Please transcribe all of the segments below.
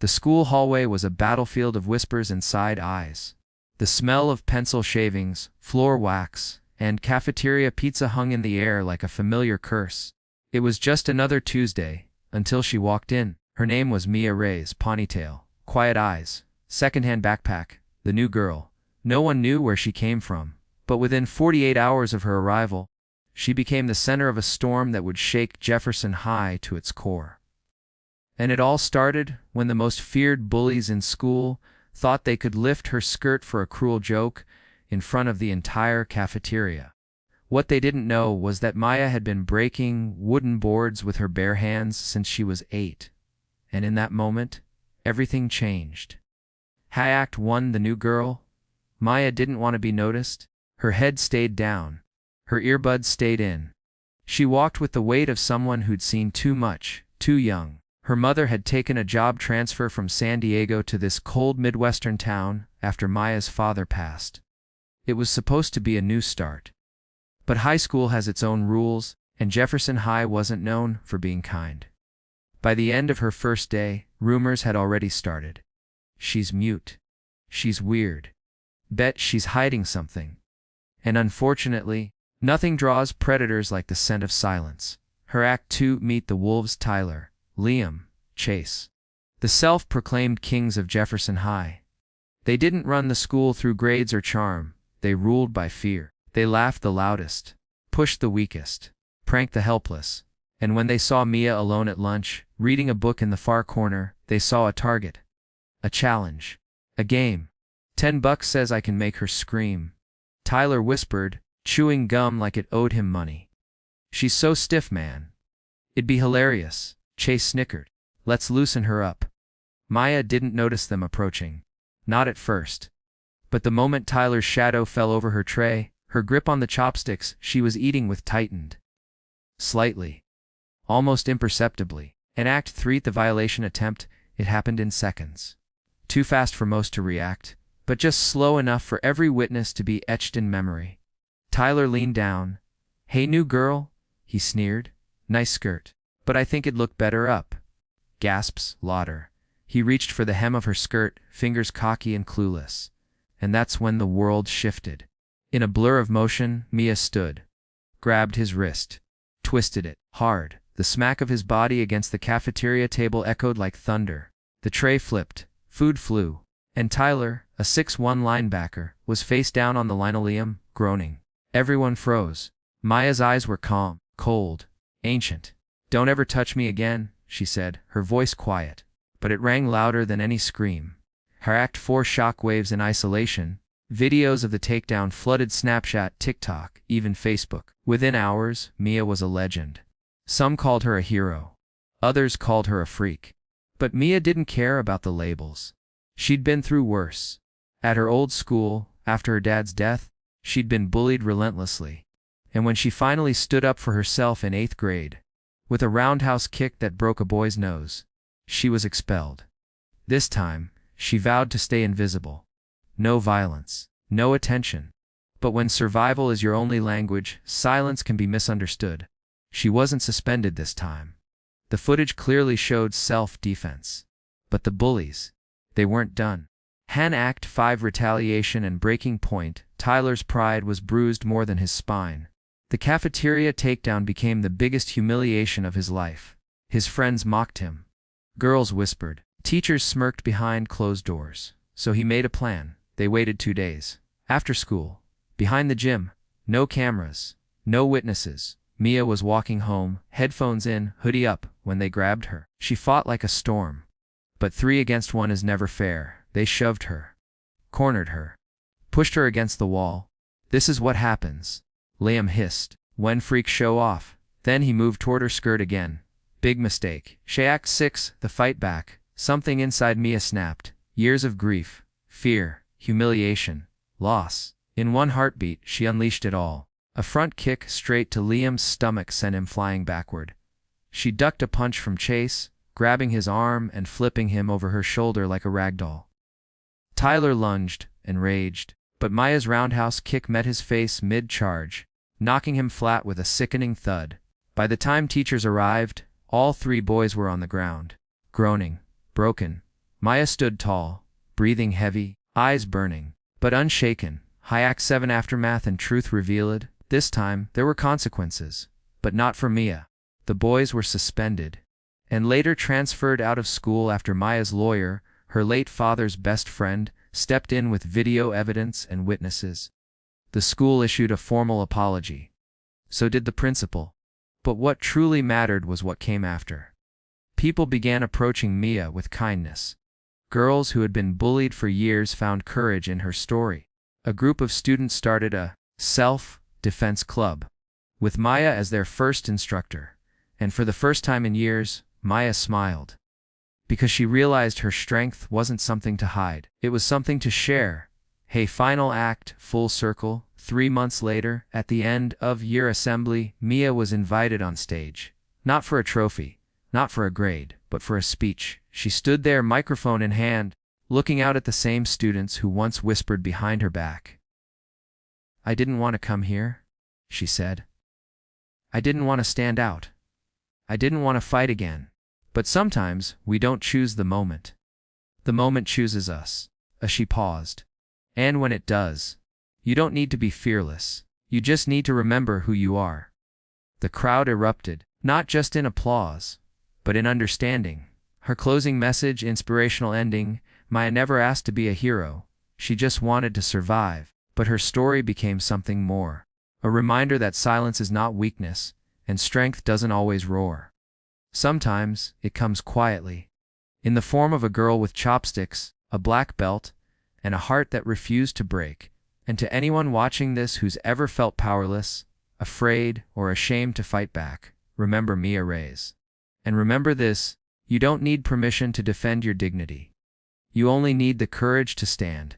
The school hallway was a battlefield of whispers and side eyes. The smell of pencil shavings, floor wax, and cafeteria pizza hung in the air like a familiar curse. It was just another Tuesday, until she walked in. Her name was Mia Reyes, ponytail, quiet eyes, secondhand backpack, the new girl. No one knew where she came from, but within 48 hours of her arrival, she became the center of a storm that would shake Jefferson High to its core. And it all started when the most feared bullies in school thought they could lift her skirt for a cruel joke in front of the entire cafeteria. What they didn't know was that Maya had been breaking wooden boards with her bare hands since she was 8. And in that moment, everything changed. Act 1, the new girl. Maya didn't want to be noticed. Her head stayed down. Her earbuds stayed in. She walked with the weight of someone who'd seen too much, too young. Her mother had taken a job transfer from San Diego to this cold Midwestern town after Maya's father passed. It was supposed to be a new start. But high school has its own rules, and Jefferson High wasn't known for being kind. By the end of her first day, rumors had already started. She's mute. She's weird. Bet she's hiding something. And unfortunately, nothing draws predators like the scent of silence. Her Act 2, meet the wolves: Tyler, Liam, Chase. The self-proclaimed kings of Jefferson High. They didn't run the school through grades or charm. They ruled by fear. They laughed the loudest, pushed the weakest, pranked the helpless. And when they saw Mia alone at lunch, reading a book in the far corner, they saw a target. A challenge. A game. $10 says I can make her scream. Tyler whispered, chewing gum like it owed him money. She's so stiff, man. It'd be hilarious. Chase snickered. Let's loosen her up. Maya didn't notice them approaching. Not at first. But the moment Tyler's shadow fell over her tray, her grip on the chopsticks she was eating with tightened. Slightly. Almost imperceptibly. In Act 3, the violation attempt, it happened in seconds. Too fast for most to react, but just slow enough for every witness to be etched in memory. Tyler leaned down. Hey, new girl, he sneered. Nice skirt. But I think it'd look better up. Gasps, Lauder. He reached for the hem of her skirt, fingers cocky and clueless. And that's when the world shifted. In a blur of motion, Mia stood. Grabbed his wrist. Twisted it, hard. The smack of his body against the cafeteria table echoed like thunder. The tray flipped. Food flew. And Tyler, a 6'1" linebacker, was face down on the linoleum, groaning. Everyone froze. Maya's eyes were calm, cold, ancient. Don't ever touch me again, she said, her voice quiet. But it rang louder than any scream. Her Act 4, shockwaves in isolation. Videos of the takedown flooded Snapchat, TikTok, even Facebook. Within hours, Mia was a legend. Some called her a hero. Others called her a freak. But Mia didn't care about the labels. She'd been through worse. At her old school, after her dad's death, she'd been bullied relentlessly. And when she finally stood up for herself in 8th grade, with a roundhouse kick that broke a boy's nose, she was expelled. This time, she vowed to stay invisible. No violence, no attention. But when survival is your only language, silence can be misunderstood. She wasn't suspended this time. The footage clearly showed self-defense. But the bullies, they weren't done. Act 5, retaliation and breaking point. Tyler's pride was bruised more than his spine. The cafeteria takedown became the biggest humiliation of his life. His friends mocked him. Girls whispered. Teachers smirked behind closed doors. So he made a plan. They waited 2 days. After school. Behind the gym. No cameras. No witnesses. Mia was walking home, headphones in, hoodie up, when they grabbed her. She fought like a storm. But 3 against 1 is never fair. They shoved her. Cornered her. Pushed her against the wall. This is what happens. Liam hissed. When freaks show off. Then he moved toward her skirt again. Big mistake. Act 6, the fight back. Something inside Mia snapped. Years of grief, fear, humiliation, loss. In one heartbeat, she unleashed it all. A front kick straight to Liam's stomach sent him flying backward. She ducked a punch from Chase, grabbing his arm and flipping him over her shoulder like a ragdoll. Tyler lunged and raged, but Maya's roundhouse kick met his face mid-charge, knocking him flat with a sickening thud. By the time teachers arrived, all 3 boys were on the ground, groaning, broken, Maya stood tall, breathing heavy, eyes burning, but unshaken. Hayek 7 Aftermath and Truth revealed. This time, there were consequences, but not for Mia. The boys were suspended, and later transferred out of school after Maya's lawyer, her late father's best friend, stepped in with video evidence and witnesses. The school issued a formal apology. So did the principal. But what truly mattered was what came after. People began approaching Mia with kindness. Girls who had been bullied for years found courage in her story. A group of students started a self-defense club, with Maya as their first instructor, and for the first time in years, Maya smiled. Because she realized her strength wasn't something to hide, it was something to share. Hey, final act, full circle. 3 months later, at the end of year assembly, Mia was invited on stage. Not for a trophy, not for a grade, but for a speech. She stood there, microphone in hand, looking out at the same students who once whispered behind her back. "I didn't want to come here," she said. "I didn't want to stand out. I didn't want to fight again. But sometimes, we don't choose the moment. The moment chooses us." She paused. "And when it does, you don't need to be fearless. You just need to remember who you are." The crowd erupted, not just in applause, but in understanding. Her closing message, inspirational ending. Maya never asked to be a hero. She just wanted to survive. But her story became something more. A reminder that silence is not weakness, and strength doesn't always roar. Sometimes, it comes quietly. In the form of a girl with chopsticks, a black belt, and a heart that refused to break. And to anyone watching this who's ever felt powerless, afraid, or ashamed to fight back, remember Mia Reyes. And remember this, you don't need permission to defend your dignity. You only need the courage to stand.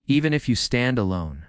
Even if you stand alone.